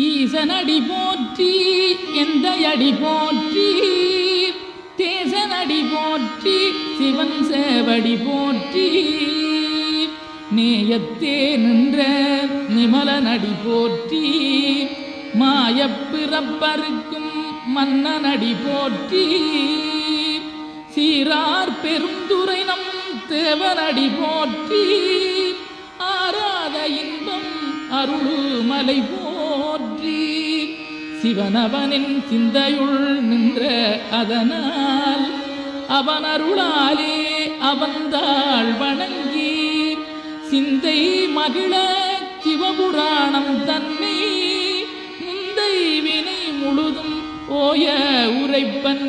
ஈசனடி போற்றி எந்தையடி போற்றி தேசனடி போற்றி சிவன் சேவடி போற்றி நேயத்தே நின்ற நிமலனடி போற்றி மாயப்பிறப்பருக்கும் மன்னனடி போற்றி சீரார் பெருந்துரை நம் தேவனடி போற்றி ஆராத இன்பம் அருளுமலை போற்றி சிவனவனின் சிந்தையுள் நின்ற அதனால் அவன் அருளாலே அவந்தாள் வணங்கி சிந்தை மகிழ சிவபுராணம் தன்னை முந்தை வினை முழுதும் ஓய உரைப்பன்